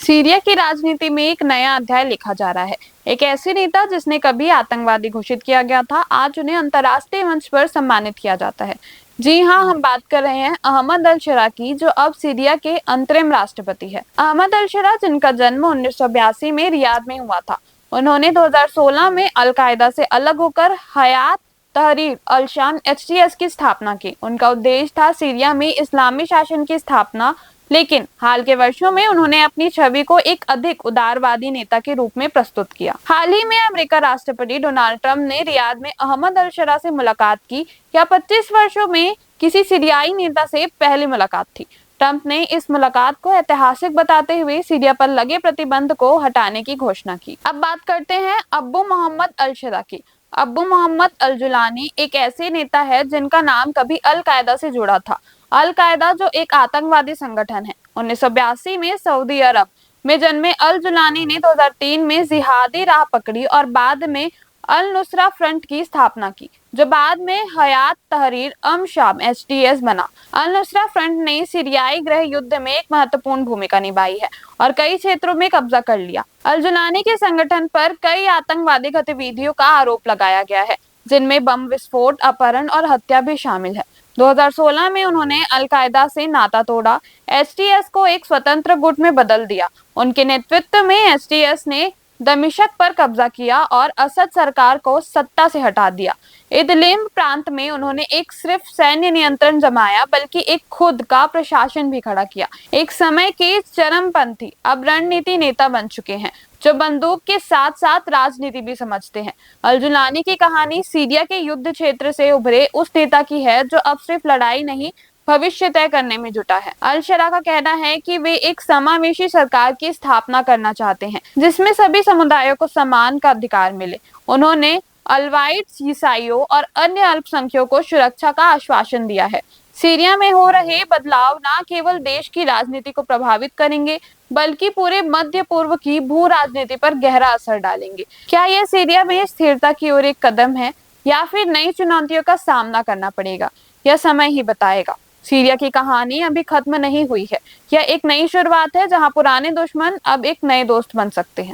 Syria की राजनीति में एक नया अध्याय लिखा जा रहा है। एक ऐसी नेता जिसने कभी आतंकवादी घोषित किया गया था, आज उन्हें अंतर्राष्ट्रीय मंच पर सम्मानित किया जाता है। जी हाँ, हम बात कर रहे हैं अहमद अल शरा की, जो अब सीरिया के अंतरिम राष्ट्रपति है। अहमद अल शरा, जिनका जन्म 1982 में रियाद में हुआ था, उन्होंने 2016 में अल कायदा से अलग होकर हयात तहरीर अल शाम HTS की स्थापना की। उनका उद्देश्य था सीरिया में इस्लामी शासन की स्थापना, लेकिन हाल के वर्षों में उन्होंने अपनी छवि को एक अधिक उदारवादी नेता के रूप में प्रस्तुत किया। हाल ही में अमेरिका राष्ट्रपति डोनाल्ड ट्रंप ने रियाद में अहमद अल शरा से मुलाकात की। यह 25 वर्षों में किसी सीरियाई नेता से पहली मुलाकात थी। ट्रंप ने इस मुलाकात को ऐतिहासिक बताते हुए सीरिया पर लगे प्रतिबंध को हटाने की घोषणा की। अब बात करते हैं अब्बू मोहम्मद अल शरा की। अब्बू मोहम्मद अल जुलानी एक ऐसे नेता है जिनका नाम कभी अल कायदा से जुड़ा था। अल कायदा, जो एक आतंकवादी संगठन है, 1982 में सऊदी अरब में जन्मे अल जुलानी ने 2003 में जिहादी राह पकड़ी और बाद में अल नुसरा फ्रंट की स्थापना की, जो बाद में हयात तहरीर अम शाम HTS बना। अल नुसरा फ्रंट ने सीरियाई गृह युद्ध में एक महत्वपूर्ण भूमिका निभाई है और कई क्षेत्रों में कब्जा कर लिया। अल जुलानी के संगठन पर कई आतंकवादी गतिविधियों का आरोप लगाया गया है, जिनमें बम विस्फोट, अपहरण और हत्या भी शामिल है। 2016 में उन्होंने अल कायदा से नाता तोड़ा, HTS को एक स्वतंत्र गुट में बदल दिया। उनके नेतृत्व में HTS ने दमिश्क पर कब्जा किया और असद सरकार को सत्ता से हटा दिया। इदलिब प्रांत में उन्होंने एक सिर्फ सैन्य नियंत्रण जमाया, बल्कि एक खुद का प्रशासन भी खड़ा किया। एक समय के चरमपंथी अब रणनीति नेता बन चुके हैं, जो बंदूक के साथ साथ राजनीति भी समझते हैं। अल जुलानी की कहानी सीरिया के युद्ध क्षेत्र से उभरे उस नेता की है, जो अब सिर्फ लड़ाई नहीं, भविष्य तय करने में जुटा है। अल शरा का कहना है कि वे एक समावेशी सरकार की स्थापना करना चाहते हैं, जिसमें सभी समुदायों को समान का अधिकार मिले। उन्होंने अलवाइट्स, ईसाइयों और अन्य अल्पसंख्यकों को सुरक्षा का आश्वासन दिया है। सीरिया में हो रहे बदलाव न केवल देश की राजनीति को प्रभावित करेंगे, बल्कि पूरे मध्य पूर्व की भू राजनीति पर गहरा असर डालेंगे। क्या यह सीरिया में स्थिरता की ओर एक कदम है, या फिर नई चुनौतियों का सामना करना पड़ेगा? यह समय ही बताएगा। सीरिया की कहानी अभी खत्म नहीं हुई है। यह एक नई शुरुआत है, जहां पुराने दुश्मन अब एक नए दोस्त बन सकते हैं।